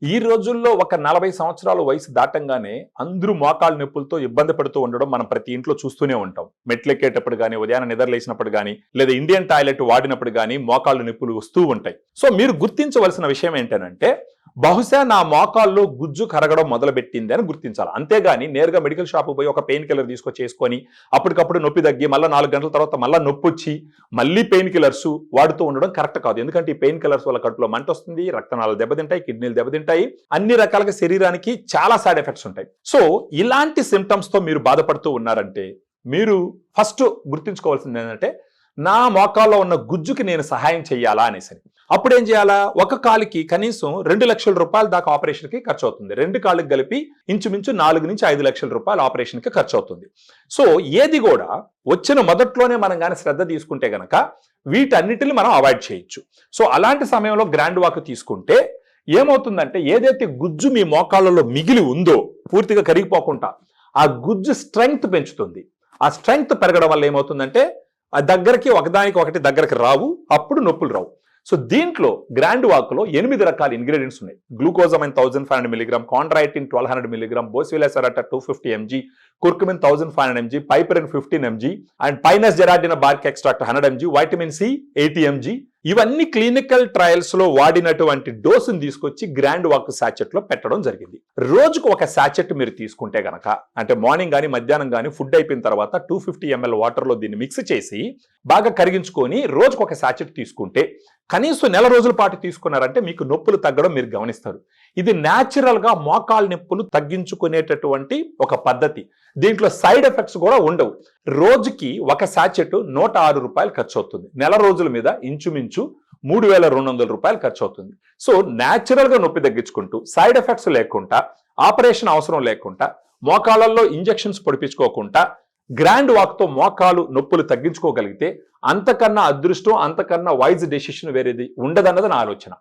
ఈ రోజుల్లో ఒక 40 సంవత్సరాల వయసు దాటంగానే అందరూ మోకాళ్ళ నొప్పులతో ఇబ్బంది పడుతూ ఉండడం మనం ప్రతి ఇంట్లో చూస్తూనే ఉంటాం. మెట్లెక్కేటప్పుడు గానీ, ఉదయాన్నే నిద్రలేసినప్పుడు గానీ, లేదా ఇండియన్ టాయిలెట్ వాడినప్పుడు గానీ మోకాళ్ళ నొప్పులు వస్తూ ఉంటాయి. సో మీరు గుర్తించవలసిన విషయం ఏంటనంటే, బహుశా నా మోకాల్లో గుజ్జు కరగడం మొదలుపెట్టింది అని గుర్తించాలి. అంతేగాని నేరుగా మెడికల్ షాప్‌కి పోయి ఒక పెయిన్ కిల్లర్ తీసుకొచ్చేసుకొని అప్పటికప్పుడు నొప్పి తగ్గి మళ్ళా 4 గంటల తర్వాత మళ్ళా నొప్పొచ్చి మళ్ళీ పెయిన్ కిల్లర్స్ వాడుతూ ఉండడం కరెక్ట్ కాదు. ఎందుకంటే ఈ పెయిన్ కిల్లర్స్ వల్ల కడుపులో మంటొస్తుంది, రక్తనాళాలు దెబ్బతింటాయి, కిడ్నీలు దెబ్బతింటాయి. అన్ని రకాలుగా శరీరానికి చాలా సైడ్ ఎఫెక్ట్స్ ఉంటాయి. సో ఇలాంటి సిమ్టమ్స్ తో మీరు బాధపడుతూ ఉన్నారంటే మీరు ఫస్ట్ గుర్తుంచుకోవాల్సింది ఏంటంటే, నా మోకాల్లో ఉన్న గుజ్జుకి నేను సహాయం చేయాలా అనేసి. అప్పుడు ఏం చేయాలా? ఒక కాలికి కనీసం 2 లక్షల రూపాయల దాకా ఆపరేషన్ కి ఖర్చు అవుతుంది. 2 కాళ్ళకి కలిపి ఇంచుమించు 4 నుంచి 5 లక్షల రూపాయలు ఆపరేషన్ కి ఖర్చు అవుతుంది. సో ఏది కూడా వచ్చిన మొదట్లోనే మనం కానీ శ్రద్ధ తీసుకుంటే గనక వీటన్నిటిని మనం అవాయిడ్ చేయొచ్చు. సో అలాంటి సమయంలో గ్రాండ్ వాక్ తీసుకుంటే ఏమవుతుందంటే, ఏదైతే గుజ్జు మీ మోకాళ్ళలో మిగిలి ఉందో పూర్తిగా కరిగిపోకుండా ఆ గుజ్జు స్ట్రెంగ్త్ పెంచుతుంది. ఆ స్ట్రెంగ్త్ పెరగడం వల్ల ఏమవుతుందంటే, ఆ దగ్గరికి ఒకదానికి ఒకటి దగ్గరికి రావు, అప్పుడు నొప్పులు రావు. సో దీంట్లో గ్రాండ్ వాక్ లో 8 రకాల ఇంగ్రీడియంట్స్ ఉన్నాయి. Glucosamine 1500 mg, chondroitin 1200 mg, boswellia serrata 250 mg, curcumin 1500 mg, piperine 15 mg and pinus gerardiana bark extract 100 mg, vitamin C 80 mg. ఇవన్నీ క్లినికల్ ట్రయల్స్ లో వాడినటువంటి డోసును తీసుకొచ్చి గ్రాండ్ వాక్ సాచెట్ లో పెట్టడం జరిగింది. రోజుకు ఒక సాచెట్ మీరు తీసుకుంటే గనక, అంటే మార్నింగ్ కానీ మధ్యాహ్నం కానీ ఫుడ్ అయిపోయిన తర్వాత 250 ml వాటర్ లో దీన్ని మిక్స్ చేసి బాగా కరిగించుకొని రోజుకు ఒక సాచెట్ తీసుకుంటే కనీసం నెల రోజుల పాటు తీసుకున్నారంటే మీకు నొప్పులు తగ్గడం మీరు గమనిస్తారు. ఇది న్యాచురల్ గా మోకాళ్ళ నొప్పులు తగ్గించుకునేటటువంటి ఒక పద్ధతి. దీంట్లో సైడ్ ఎఫెక్ట్స్ కూడా ఉండవు. రోజుకి ఒక సాచెట్ 106 రూపాయలు ఖర్చు అవుతుంది. నెల రోజుల మీద ఇంచుమించు 3200 రూపాయలు ఖర్చు అవుతుంది. సో న్యాచురల్ గా నొప్పి తగ్గించుకుంటూ సైడ్ ఎఫెక్ట్స్ లేకుండా, ఆపరేషన్ అవసరం లేకుండా, మోకాళ్ళల్లో ఇంజెక్షన్స్ పొడిపించుకోకుండా గ్రాండ్ వాక్ తో మోకాలు నొప్పులు తగ్గించుకోగలిగితే అంతకన్నా అదృష్టం, అంతకన్నా వైజ్ డెసిషన్ వేరేది ఉండదన్నది నా ఆలోచన.